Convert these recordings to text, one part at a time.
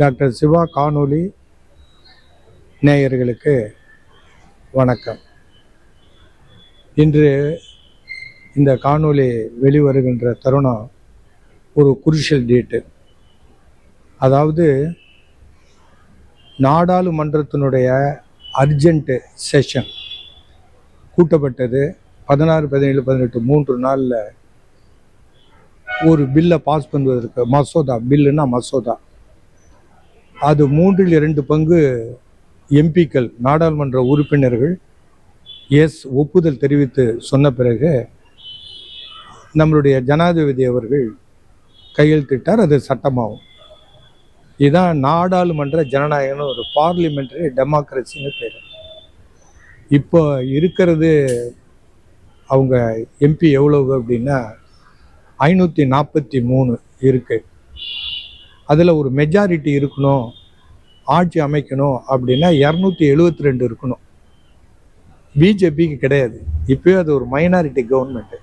Doctor Siva காணொளி நேயர்களுக்கு வணக்கம். இன்று இந்த காணொளி வெளிவருகின்ற தருணம் ஒரு குருஷியல் டேட்டு. அதாவது நாடாளுமன்றத்தினுடைய அர்ஜென்ட் செஷன் கூட்டப்பட்டது. 16, 17, 18 3 நாளில் ஒரு பில்லை பாஸ் பண்ணுவதற்கு, மசோதா பில்லுன்னா மசோதா, அது 3/2 பங்கு எம்பிக்கள் நாடாளுமன்ற உறுப்பினர்கள் ஒப்புதல் தெரிவித்து சொன்ன பிறகு நம்மளுடைய ஜனாதிபதி அவர்கள் கையெழுத்திட்டார். அது சட்டமாகும். இதுதான் நாடாளுமன்ற ஜனநாயகம்னு, ஒரு பார்லிமெண்டரி டெமோக்ரஸின்னு பேர். இப்போ இருக்கிறது அவங்க எம்பி எவ்வளவு அப்படின்னா 543 இருக்கு. அதில் ஒரு மெஜாரிட்டி இருக்கணும், ஆட்சி அமைக்கணும் அப்படின்னா 272 இருக்கணும். பிஜேபிக்கு கிடையாது. இப்போயே அது ஒரு மைனாரிட்டி கவர்மெண்ட்டு.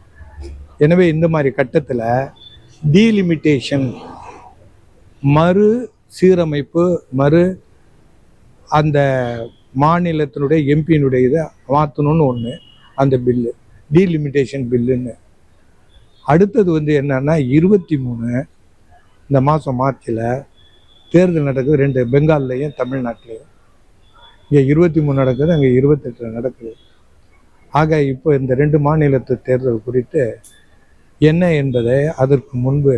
எனவே இந்த மாதிரி கட்டத்தில் டீலிமிட்டேஷன், மறு சீரமைப்பு, அந்த மாநிலத்தினுடைய எம்பியினுடைய இதை மாற்றணும்னு ஒன்று, அந்த பில்லு டீலிமிட்டேஷன் பில்லுன்னு. அடுத்தது என்னன்னா 23 இந்த மாதம் மார்ச்சில் தேர்தல் நடக்குது. 2 பெங்கால்லையும் தமிழ்நாட்டிலையும். இங்கே 23 நடக்குது, அங்கே 28 நடக்குது. ஆக இப்போ இந்த 2 மாநிலத்து தேர்தல் குறித்து என்ன என்பதை அதற்கு முன்பு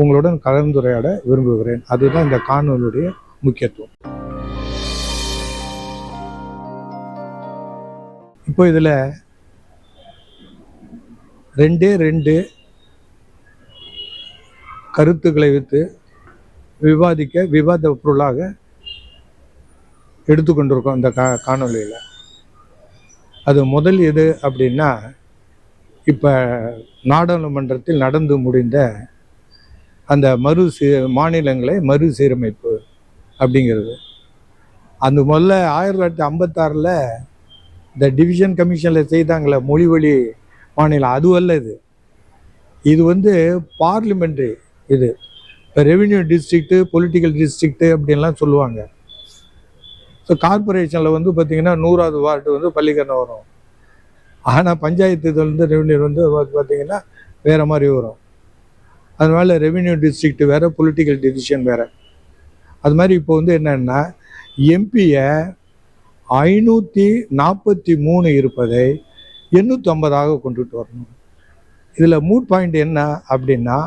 உங்களுடன் கலந்துரையாட விரும்புகிறேன். அதுதான் இந்த காணொலியுடைய முக்கியத்துவம். இப்போ இதில் 2 கருத்துக்களை வைத்து விவாத பொருளாக எடுத்துக்கொண்டிருக்கோம் இந்த காணொலியில். அது முதல் எது அப்படின்னா, இப்போ நாடாளுமன்றத்தில் நடந்து முடிந்த அந்த மாநிலங்களை மறுசீரமைப்பு அப்படிங்கிறது. அந்த முதல்ல 1956 இந்த டிவிஷன் கமிஷனில் செய்தாங்களே மொழி மாநிலம், அதுவல்ல இது. இது பார்லிமெண்ட்ரி. இது இப்போ ரெவென்யூ டிஸ்ட்ரிக்ட்டு, பொலிட்டிக்கல் டிஸ்ட்ரிக்ட்டு அப்படின்லாம் சொல்லுவாங்க. ஸோ கார்பரேஷனில் பார்த்திங்கன்னா 100வது வார்டு பள்ளிக்கரணை வரும். ஆனால் பஞ்சாயத்து இது ரெவென்யூ பார்த்திங்கன்னா வேறு மாதிரி வரும். அதனால ரெவென்யூ டிஸ்ட்ரிக்ட் வேறு, பொலிட்டிக்கல் டிவிஷன் வேறு. அது மாதிரி இப்போ என்னென்னா, எம்பியை 543 இருப்பதை 850 கொண்டுட்டு வரணும். இதில் மூட் பாயிண்ட் என்ன அப்படின்னா,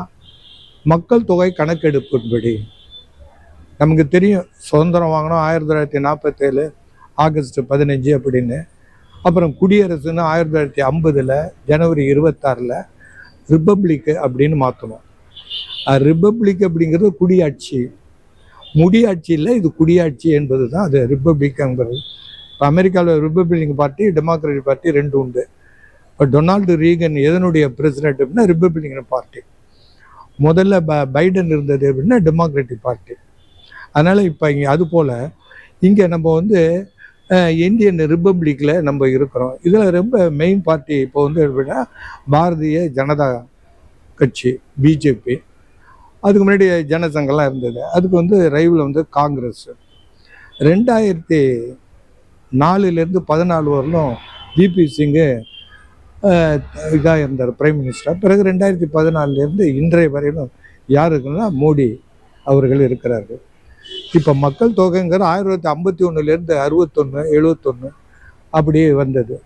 மக்கள் தொகை கணக்கெடுப்பின்படி நமக்கு தெரியும், சுதந்திரம் வாங்கினோம் 1947 ஆகஸ்ட் 15 அப்படின்னு. அப்புறம் குடியரசுன்னு 1950 ஜனவரி 26 ரிப்பப்ளிக் அப்படின்னு மாற்றணும். ரிப்பப்ளிக் அப்படிங்கிறது குடியாட்சி, முடியாட்சி இல்லை, இது குடியாட்சி என்பது தான் அது ரிப்பப்ளிக்ங்கிறது. இப்போ அமெரிக்காவில் ரிப்பப்ளிக் பார்ட்டி, டெமோக்ராட்டிக் பார்ட்டி 2 உண்டு. இப்போ டொனால்டு ரீகன் எதனுடைய பிரசிடென்ட் அப்படின்னா ரிப்பப்ளிக் பார்ட்டி. முதல்ல பைடன் இருந்தது அப்படின்னா டெமோக்ராட்டிக் பார்ட்டி. அதனால் இப்போ இங்கே அதுபோல் இங்கே நம்ம இந்தியன் ரிப்பப்ளிக்கில் நம்ம இருக்கிறோம். இதில் ரொம்ப மெயின் பார்ட்டி இப்போ எப்படின்னா பாரதிய ஜனதா கட்சி, பிஜேபி. அதுக்கு முன்னாடி ஜனசங்கம்லாம் இருந்தது. அதுக்கு ரைவில் காங்கிரஸ். 2004 14 வரலும் விபி சிங்கு இதாக இருந்தார் பிரைம் மினிஸ்டர். பிறகு 2014 இன்றைய வரையிலும் யார் இருக்குன்னா மோடி அவர்கள் இருக்கிறார்கள். இப்போ மக்கள் தொகைங்கிறது 1951 61, 71 அப்படியே வந்தது.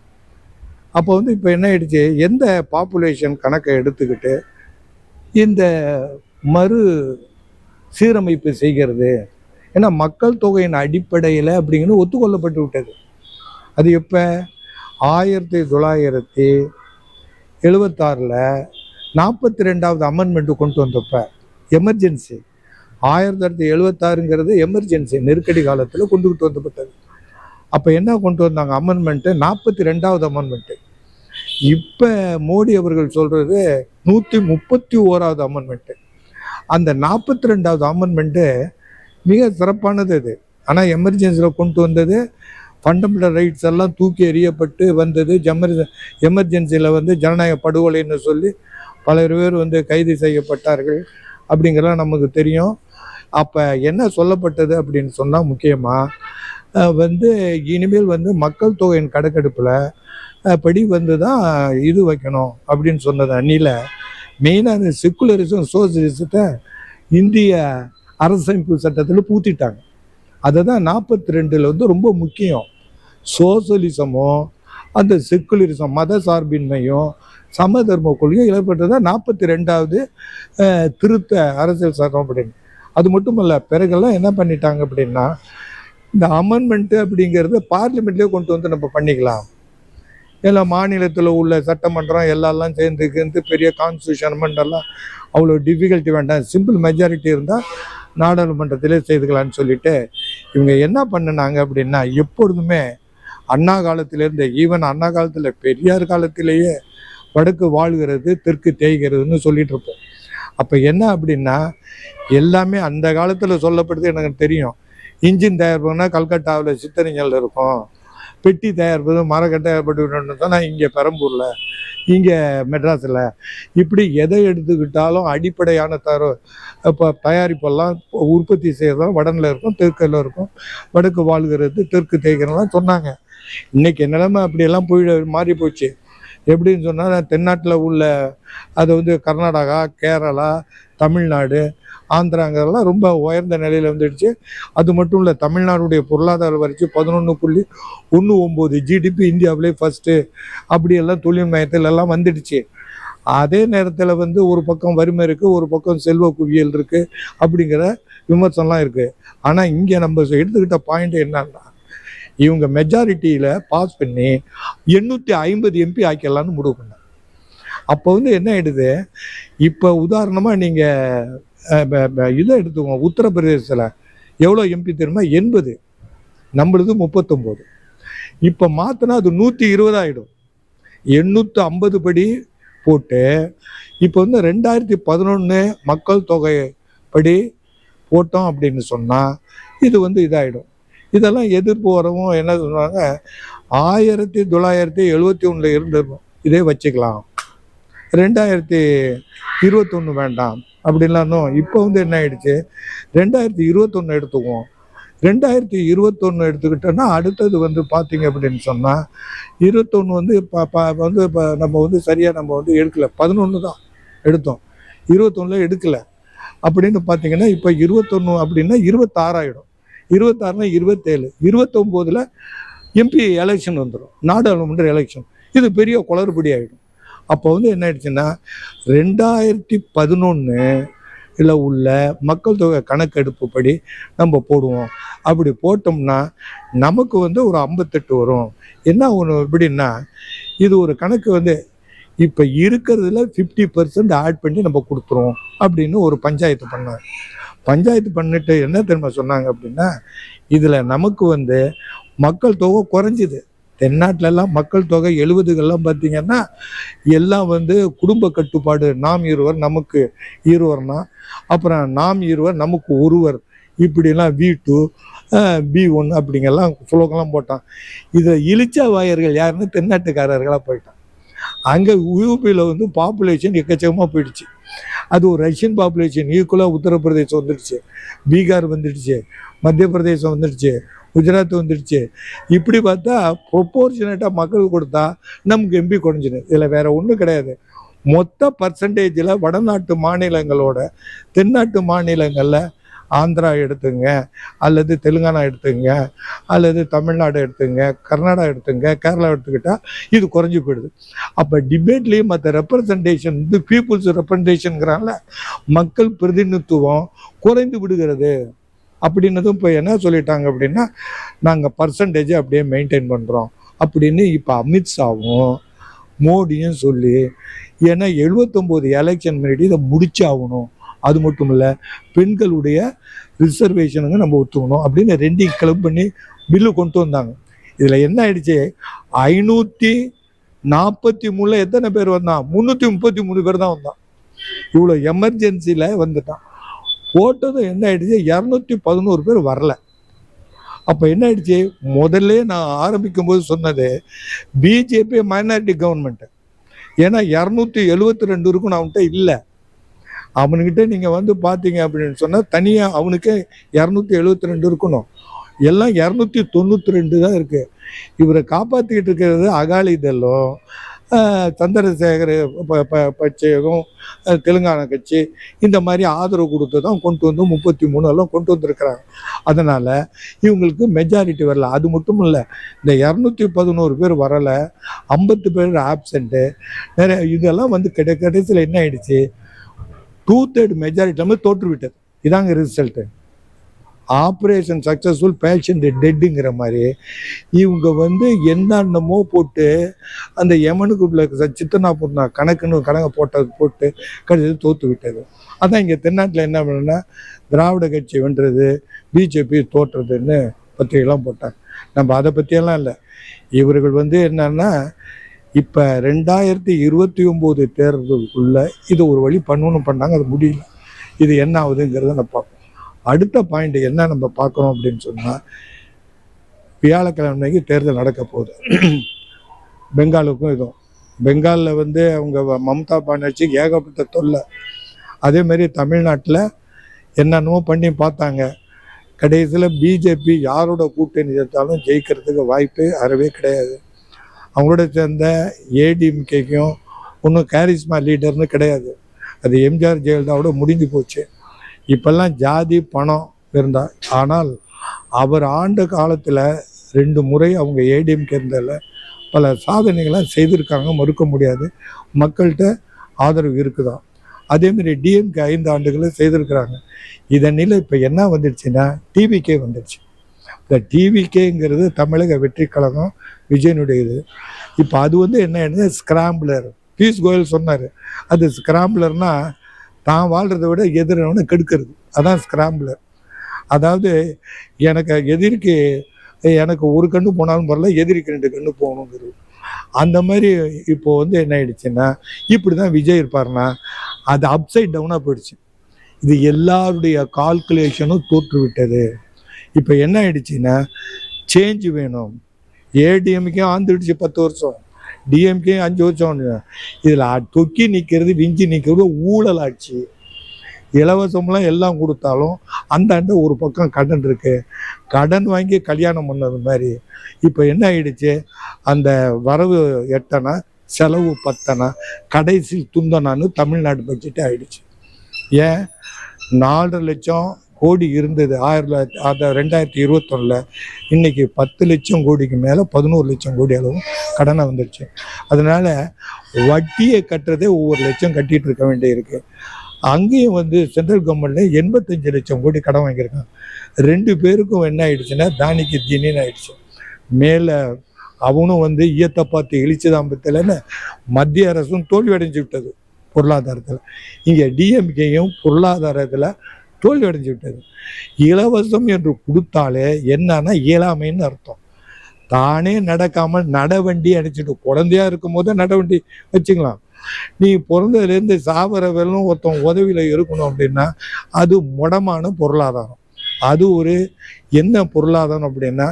அப்போ இப்போ என்ன ஆயிடுச்சு, எந்த பாப்புலேஷன் கணக்கை எடுத்துக்கிட்டு இந்த மறு சீரமைப்பு செய்கிறது. ஏன்னா மக்கள் தொகையின் அடிப்படையில் அப்படிங்கிறது ஒத்துக்கொள்ளப்பட்டு விட்டது. அது எப்போ 1976 42வது அமெண்ட்மெண்ட் கொண்டு வந்தப்ப எமர்ஜென்சி. 1976ங்கிறது எமர்ஜென்சி, நெருக்கடி காலத்தில் கொண்டுகிட்டு வந்தப்பட்டது. அப்போ என்ன கொண்டு வந்தாங்க அமெண்ட்மெண்ட்டு, 42வது அமெண்ட்மெண்ட்டு. இப்போ மோடி அவர்கள் சொல்கிறது 131வது அமெண்ட்மெண்ட்டு. அந்த 42வது அமெண்ட்மெண்ட்டு மிக சிறப்பானது அது. ஆனால் எமர்ஜென்சியில் கொண்டு வந்தது, ஃபண்டமெண்டல் ரைட்ஸ் எல்லாம் தூக்கி எறியப்பட்டு வந்தது. எமர்ஜென்சியில் ஜனநாயக படுகொலைன்னு சொல்லி பல பேர் கைது செய்யப்பட்டார்கள் அப்படிங்கிறலாம் நமக்கு தெரியும். அப்போ என்ன சொல்லப்பட்டது அப்படின்னு சொன்னால் முக்கியமாக வந்து இனிமேல் வந்து மக்கள் தொகையின் கணக்கெடுப்பில் படி வந்து தான் இது வைக்கணும் அப்படின்னு சொன்னது அன்னியில் மெயினாக செக்குலரிசம் சோசியலிசத்தை இந்திய அரசமைப்பு சட்டத்தில் பூத்திட்டாங்க. அதை தான் 42 வந்து ரொம்ப முக்கியம். சோசியலிசமும் அந்த செக்குலரிசம் மத சார்பின்மையும் சமதர்ம கொள்கையும் ஏற்பட்டதான் 42வது திருத்த அரசியல் சட்டம் அப்படின்னு. அது மட்டும் இல்லை, பிறகெல்லாம் என்ன பண்ணிட்டாங்க அப்படின்னா இந்த அமெண்ட்மெண்ட்டு அப்படிங்கிறது பார்லிமெண்ட்லேயே கொண்டு வந்து நம்ம பண்ணிக்கலாம். எல்லாம் மாநிலத்தில் உள்ள சட்டமன்றம் எல்லாம் சேர்ந்து பெரிய கான்ஸ்டியூஷன் அமெண்டெல்லாம் அவ்வளோ டிஃபிகல்ட்டி வேண்டாம், சிம்பிள் மெஜாரிட்டி இருந்தால் நாடாளுமன்றத்திலே செய்துக்கலான்னு சொல்லிட்டு இவங்க என்ன பண்ணினாங்க அப்படின்னா, எப்பொழுதுமே அண்ணா காலத்திலேருந்து ஈவன் அண்ணா காலத்தில் பெரியார் காலத்திலேயே வடக்கு வாழ்கிறது தெற்கு தேய்கிறதுன்னு சொல்லிட்டு இருப்போம். அப்போ என்ன அப்படின்னா எல்லாமே அந்த காலத்தில் சொல்லப்படுது எனக்கு தெரியும். இன்ஜின் தயார் பண்ணால் கல்கட்டாவில் சித்தறிஞல் இருக்கும், பெட்டி தயாரிப்பது மரக்கட்டை ஏற்பட்டு சொன்னால் இங்கே பெரம்பூரில், இங்கே மெட்ராஸில், இப்படி எதை எடுத்துக்கிட்டாலும் அடிப்படையான இப்போ தயாரிப்பெல்லாம் உற்பத்தி செய்யறதும் வடனில் இருக்கும் தெற்கில் இருக்கும், வடக்கு வாழ்கிறது தெற்கு தேய்கிறதுலாம் சொன்னாங்க. இன்னைக்கு நிலைமை அப்படியெல்லாம் மாறி போச்சு. எப்படின்னு சொன்னால் தென்னாட்டில் உள்ள அது வந்து கர்நாடகா, கேரளா, தமிழ்நாடு, ஆந்திராங்கிறதெல்லாம் ரொம்ப உயர்ந்த நிலையில் வந்துடுச்சு. அது மட்டும் இல்லை, தமிழ்நாடுடைய பொருளாதார வளர்ச்சி 11.19 ஜிடிபி இந்தியாவிலே ஃபஸ்ட்டு அப்படியெல்லாம் தொழில் மையத்தில் எல்லாம் வந்துடுச்சு. அதே நேரத்தில் வந்து ஒரு பக்கம் வறுமை இருக்குது, ஒரு பக்கம் செல்வ குவியல் இருக்குது அப்படிங்கிற விமர்சனம்லாம் இருக்குது. ஆனால் இங்கே நம்ம எடுத்துக்கிட்ட பாயிண்ட் என்னன்னா, இவங்க மெஜாரிட்டியில் பாஸ் பண்ணி 850 எம்பி ஆக்கிடலான்னு முடிவு பண்ணாங்க. அப்போ வந்து என்ன ஆயிடுது, இப்போ உதாரணமாக நீங்கள் இதை எடுத்துக்கோங்க, உத்தரப்பிரதேசத்தில் எவ்வளோ எம்பி தெரியுமா? 80, நம்மளது 39. இப்போ மாற்றினா அது 120 ஆகிடும். 850 படி போட்டு இப்போ வந்து 2011 மக்கள் தொகை படி போட்டோம் அப்படின்னு சொன்னால் இது வந்து இதாகிடும். இதெல்லாம் எதிர்ப்பு வரவும் என்ன சொன்னாங்க, 1971 இருந்திருக்கும் இதே வச்சுக்கலாம், 2021 வேண்டாம் அப்படின்லாம். இப்போ வந்து என்ன ஆயிடுச்சு, 2021 எடுத்துக்குவோம். 2021 எடுத்துக்கிட்டோன்னா அடுத்தது வந்து பார்த்தீங்க அப்படின்னு சொன்னால் 21 வந்து இப்போ நம்ம வந்து சரியாக நம்ம வந்து எடுக்கலை, 11 தான் எடுத்தோம், 21 எடுக்கலை அப்படின்னு பார்த்தீங்கன்னா இப்போ 21 அப்படின்னா 26 ஆகிடும். 26னா 27, 29ல் எம்பி எலெக்ஷன் வந்துடும், நாடாளுமன்ற எலெக்ஷன். இது பெரிய குளறுபடி ஆகிடும். அப்போ வந்து என்ன ஆயிடுச்சுன்னா 2011 உள்ள மக்கள் தொகை கணக்கெடுப்பு படி நம்ம போடுவோம். அப்படி போட்டோம்னா நமக்கு வந்து ஒரு 58 வரும். என்ன ஒன்று எப்படின்னா, இது ஒரு கணக்கு வந்து இப்போ இருக்கிறதுல 50% ஆட் பண்ணி நம்ம கொடுத்துருவோம் அப்படின்னு ஒரு பஞ்சாயத்து பண்ணாங்க. பஞ்சாயத்து பண்ணிட்டு என்ன தெரியுமா சொன்னாங்க அப்படின்னா, இதில் நமக்கு வந்து மக்கள் தொகை குறைஞ்சிது. தென்னாட்டிலலாம் மக்கள் தொகை 70கள்லாம் பார்த்தீங்கன்னா எல்லாம் வந்து குடும்ப கட்டுப்பாடு, நாம் இருவர் நமக்கு இருவர்னா, அப்புறம் நாம் இருவர் நமக்கு ஒருவர், இப்படிலாம் V2 B1 அப்படிங்கெல்லாம் சுலோகம்லாம் போட்டான். இதை இழிச்சா வாயர்கள் யாருன்னு தென்னாட்டுக்காரர்களாக போயிட்டான். அங்கே யூபியில் வந்து பாப்புலேஷன் எக்கச்சக்கமாக போயிடுச்சு. அது ஒரு ரஷ்யன் பாப்புலேஷன் ஈக்குவலாக உத்தரப்பிரதேசம் வந்துடுச்சு, பீகார் வந்துடுச்சு, மத்திய பிரதேசம் வந்துடுச்சு, குஜராத் வந்துடுச்சு. இப்படி பார்த்தா ப்ரொப்போர்ஷனேட்டாக மக்கள் கொடுத்தா நமக்கு எம்பி குறைஞ்சிடும். இதில் வேற ஒன்றும் கிடையாது. மொத்த பர்சன்டேஜில் வடநாட்டு மாநிலங்களோட தென்னாட்டு மாநிலங்களில் ஆந்திரா எடுத்துங்க, அல்லது தெலுங்கானா எடுத்துங்க, அல்லது தமிழ்நாடு எடுத்துங்க, கர்நாடகா எடுத்துங்க, கேரளா எடுத்துக்கிட்டால் இது குறைஞ்சி போயிடுது. அப்போ டிபேட்லேயும் மற்ற ரெப்ரசன்டேஷன் வந்து பீப்புள்ஸ் ரெப்ரசன்டேஷனுங்கிறாங்கள, மக்கள் பிரதிநிதித்துவம் குறைந்து விடுகிறது அப்படின்னதும் இப்போ என்ன சொல்லிட்டாங்க அப்படின்னா, நாங்கள் பர்சன்டேஜை அப்படியே மெயின்டைன் பண்ணுறோம் அப்படின்னு இப்போ அமித்ஷாவும் மோடியும் சொல்லி, ஏன்னா 79 எலெக்ஷன் முன்னாடி இதை முடிச்சாகணும், அது மட்டும் இல்லை பெண்களுடைய ரிசர்வேஷனுங்க நம்ம ஒத்துக்கணும் அப்படின்னு 2 கிளப் பண்ணி பில்லு கொண்டு வந்தாங்க. இதில் என்ன ஆயிடுச்சு, 543 எத்தனை பேர் வந்தான், 333 பேர் தான் வந்தான். இவ்வளோ எமர்ஜென்சியில் வந்துட்டான். போட்டதும் என்ன ஆயிடுச்சு, 211 பேர் வரல. அப்போ என்ன ஆயிடுச்சு, முதல்ல நான் ஆரம்பிக்கும் போது சொன்னது பிஜேபி மைனாரிட்டி கவர்மெண்ட், ஏன்னா 272 இருக்கும் அவன்கிட்ட இல்லை. அவனுக்கிட்ட நீங்கள் வந்து பார்த்தீங்க அப்படின்னு சொன்னால் தனியாக அவனுக்கே 272 இருக்கணும். எல்லாம் 292 தான் இருக்குது. இவரை காப்பாற்றிக்கிட்டு இருக்கிறது அகாலிதளும் சந்திரசேகர் பட்சேகம் தெலுங்கானா கட்சி இந்த மாதிரி ஆதரவு கொடுத்து தான் கொண்டு வந்து 33 எல்லாம் கொண்டு வந்திருக்கிறாங்க. அதனால் இவங்களுக்கு மெஜாரிட்டி வரல. அது மட்டும் இல்லை, இந்த 211 பேர் வரலை, 50 பேர் ஆப்சண்ட்டு நிறைய இதெல்லாம் வந்து கடைசியில் என்ன ஆயிடுச்சு, 2/3 மெஜாரிட்டி நம்ம தோற்றுவிட்டது. இதாங்க ரிசல்ட்டு. ஆப்ரேஷன் சக்ஸஸ்ஃபுல் பேஷண்ட் டெட்டுங்கிற மாதிரி இவங்க வந்து என்னென்னமோ போட்டு அந்த யமனுக்குள்ள சித்தனா கணக்கு போட்டு கடைசியில் தோற்று விட்டது. அதான் இங்கே தென்னாட்டில் என்ன பண்ணுன்னா திராவிட கட்சி வென்றது, பிஜேபி தோற்றுறதுன்னு பத்திரிகைலாம் போட்டாங்க. நம்ம அதை பற்றியெல்லாம் இல்லை. இவர்கள் வந்து என்னன்னா இப்போ 2029 தேர்தலுக்குள்ள இது ஒரு வழி பண்ணணும்னு பண்ணாங்க, அது முடியல. இது என்ன ஆகுதுங்கிறத நம்ம பார்ப்போம். அடுத்த பாயிண்ட் என்ன நம்ம பார்க்குறோம் அப்படின்னு சொன்னால், வியாழக்கிழமைக்கு தேர்தல் நடக்க போகுது. பெங்காலுக்கும் இதுவும். பெங்காலில் வந்து அவங்க மம்தா பானர்ஜிக்கு ஏகப்பட்ட தொல்லை. அதேமாரி தமிழ்நாட்டில் என்னென்னமோ பண்ணி பார்த்தாங்க. கடைசியில் பிஜேபி யாரோட கூட்டணி சேர்த்தாலும் ஜெயிக்கிறதுக்கு வாய்ப்பு அறவே கிடையாது. அவங்களோட சேர்ந்த ஏடிஎம்கேக்கும் ஒன்றும் கேரிஸ்மா லீடர்னு கிடையாது. அது எம்ஜிஆர் ஜெயலலிதாவோட முடிஞ்சு போச்சு. இப்பெல்லாம் ஜாதி பணம் இருந்தால், ஆனால் அவர் ஆண்ட காலத்தில் 2 முறை அவங்க ஏடிஎம்கே இருந்ததில் பல சாதனைகளாக செய்திருக்காங்க, மறுக்க முடியாது. மக்கள்கிட்ட ஆதரவு இருக்குதான். அதேமாரி டிஎம்கே 5 ஆண்டுகளை செய்திருக்கிறாங்க. இதனில் இப்போ என்ன வந்துடுச்சுன்னா டிவிகே வந்துடுச்சு. இந்த டிவிகேங்கிறது தமிழக வெற்றி கழகம் விஜயனுடைய இது. இப்போ அது வந்து என்ன ஆயிடுது, ஸ்கிராம்பிளர். பீஸ் கோயல் சொன்னார், அது ஸ்கிராம்பிளர்னால் தான் வாழ்கிறத விட எதிரவனை கெடுக்கிறது. அதான் ஸ்கிராம்பிளர். அதாவது எதிரிக்கு எனக்கு ஒரு கண்ணு போனாலும் பரவாயில்ல, எதிரிக்கு 2 கண்ணு போகணுங்கிறது. அந்த மாதிரி இப்போது வந்து என்ன ஆயிடுச்சுன்னா, இப்படி தான் விஜய் இருப்பார்னா அது அப்சைட் டவுனாக போயிடுச்சு. இது எல்லாருடைய கால்குலேஷனும் தோற்று விட்டது. இப்போ என்ன ஆயிடுச்சுன்னா சேஞ்ச் வேணும். ஏடிஎம்கே ஆந்துடுச்சு 10 வருஷம், டிஎம்கே 5 வருஷம். இதில் தொக்கி நிற்கிறது, விஞ்சி நிற்கிறது ஊழல் ஆட்சி. இலவசம்லாம் எல்லாம் கொடுத்தாலும் அந்தாண்ட ஒரு பக்கம் கடன் இருக்குது. கடன் வாங்கி கல்யாணம் பண்ணது மாதிரி இப்போ என்ன ஆயிடுச்சு, அந்த வரவு 8 செலவு 10 கடைசி துந்தனான்னு தமிழ்நாடு பட்ஜெட்டே ஆயிடுச்சு. ஏன் 4 லட்சம் கோடி இருந்தது 2021 இன்னைக்கு 10 லட்சம் கோடிக்கு மேலே 11 லட்சம் கோடி அளவும் கடனை வந்துடுச்சு. அதனால வட்டியை கட்டுறதே ஒவ்வொரு லட்சம் கட்டிட்டு இருக்க வேண்டியிருக்கு. அங்கேயும் வந்து சென்ட்ரல் கவர்மெண்ட்ல 85 லட்சம் கோடி கடன் வாங்கியிருக்காங்க. 2 பேருக்கும் என்ன ஆயிடுச்சுன்னா தானிக்கு தீனின்னு ஆயிடுச்சு. மேலே அவனும் வந்து ஈயத்தை பார்த்து இழிச்சுதான் பத்தலைன்னு மத்திய அரசும் தோல்வி அடைஞ்சு விட்டது பொருளாதாரத்தில். இங்கே டிஎம்கேயும் பொருளாதாரத்தில் தோல்வி அடைஞ்சு விட்டது. இலவசம் என்று கொடுத்தாலே என்னன்னா இயலாமைன்னு அர்த்தம். தானே நடக்காமல் நடவண்டி அடிச்சுட்டு குழந்தையா இருக்கும் போது நடவண்டி வச்சுக்கலாம். நீ பிறந்ததுலேருந்து சாவர வெள்ளம் ஒருத்தன் உதவியில் இருக்கணும் அப்படின்னா அது முடமான பொருளாதாரம். அது ஒரு என்ன பொருளாதாரம் அப்படின்னா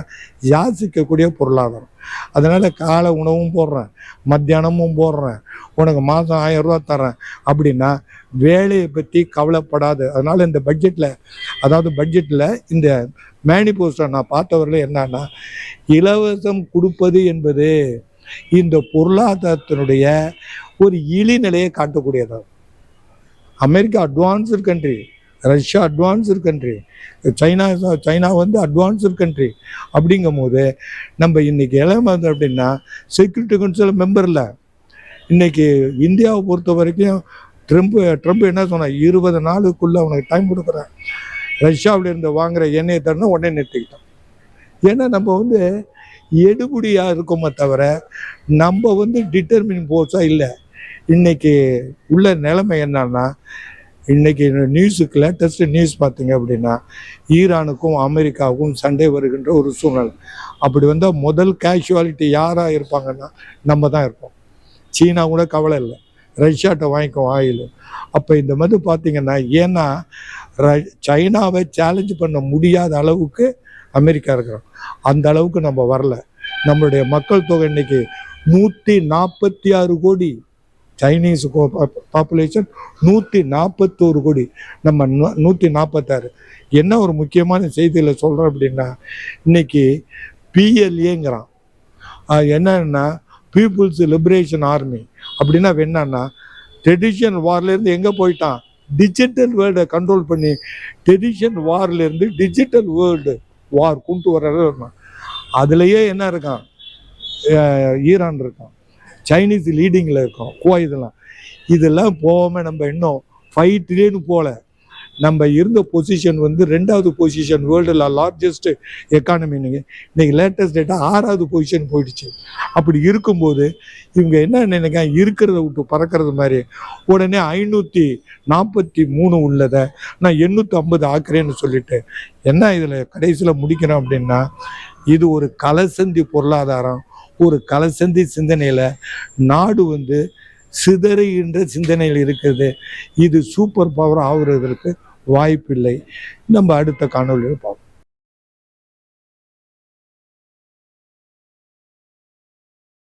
யாசிக்கக்கூடிய பொருளாதாரம். அதனால் காலை உணவும் போடுறேன், மத்தியானமும் போடுறேன், உனக்கு மாதம் 1000 ரூபா தரேன் அப்படின்னா வேலையை பற்றி கவலைப்படாது. அதனால் இந்த பட்ஜெட்டில் இந்த மேனிஃபெஸ்டோ நான் பார்த்தவரில் என்னன்னா, இலவசம் கொடுப்பது என்பது இந்த பொருளாதாரத்தினுடைய ஒரு இழிநிலையை காட்டக்கூடியதாகும். America advanced country, Russia advanced country, China வந்து அட்வான்ஸ்டு கண்ட்ரி. அப்படிங்கும் போது நம்ம இன்னைக்கு இளமது அப்படின்னா செக்யூரிட்டி கவுன்சில் மெம்பர் இல்லை. இன்னைக்கு இந்தியாவை பொறுத்த வரைக்கும் ட்ரம்ப் என்ன சொன்னார், 20 நாளுக்குள்ளே அவனுக்கு டைம் கொடுக்குறேன், ரஷ்யாவில் இருந்து வாங்குற எண்ணெயை தரணும், உடனே நிறுத்திக்கிட்டோம். ஏன்னா நம்ம வந்து எடுபடியாக இருக்கோமே தவிர நம்ம வந்து டிட்டர்மின் போர்ஸாக இல்லை. இன்னைக்கு உள்ள நிலைமை என்னன்னா, இன்னைக்கு நியூஸுக்கு லேட்டஸ்ட் நியூஸ் பார்த்தீங்க அப்படின்னா ஈரானுக்கும் அமெரிக்காவுக்கும் சண்டை வருகின்ற ஒரு சூழ்நிலை. அப்படி வந்தால் முதல் கேஷுவாலிட்டி யாராக இருப்பாங்கன்னா நம்ம தான் இருப்போம். சீனா கூட கவலை இல்லை, ரஷ்யாட்ட வாங்கிக்கும் ஆயில். அப்போ இந்த மாதிரி பார்த்தீங்கன்னா, ஏன்னா சைனாவை சேலஞ்ச் பண்ண முடியாத அளவுக்கு அமெரிக்கா இருக்கிறோம். அந்த அளவுக்கு நம்ம வரல. நம்மளுடைய மக்கள் தொகை இன்னைக்கு 146 கோடி. சைனீஸ் பாப்புலேஷன் 141 கோடி, நம்ம 146. என்ன ஒரு முக்கியமான செய்தியில் சொல்கிறோம் அப்படின்னா, இன்னைக்கு PLAங்கிறான். என்னன்னா பீப்புள்ஸ் லிபரேஷன் ஆர்மி. அப்படின்னா என்னன்னா ட்ரெடிஷனல் வார்லேருந்து எங்கே போயிட்டான், டிஜிட்டல் வேர்ல்டை கண்ட்ரோல் பண்ணி ட்ரெடிஷனல் வார்லேருந்து டிஜிட்டல் வேர்ல்டு வார் கொண்டு வர்றது. அதுலேயே என்ன இருக்கான், ஈரான் இருக்கான், சைனீஸ் லீடிங்கில் இருக்கும், இதெல்லாம் போகாமல் நம்ம இன்னும் 5 trillion போகல. நம்ம இருந்த பொசிஷன் வந்து 2வது பொசிஷன் வேர்ல்டில் லார்ஜஸ்ட் எக்கானமின்னு இன்னைக்கு லேட்டஸ்ட் டேட்டா 6வது பொசிஷன் போயிடுச்சு. அப்படி இருக்கும்போது இவங்க என்ன நினைக்க, இருக்கிறத விட்டு பறக்கிறது மாதிரி உடனே 543 உள்ளதை நான் 850 ஆக்குறேன்னு சொல்லிட்டு என்ன இதில் கடைசியில் முடிக்கிறோம் அப்படின்னா, இது ஒரு கலசந்தி பொருளாதாரம், ஒரு கலசந்தி சிந்தனையில் நாடு வந்து சிதறுகின்ற சிந்தனையில் இருக்கிறது. இது சூப்பர் பவர் ஆகுறதற்கு வாய்ப்பில்லை. நம்ம அடுத்த காணொலியில் பார்ப்போம்.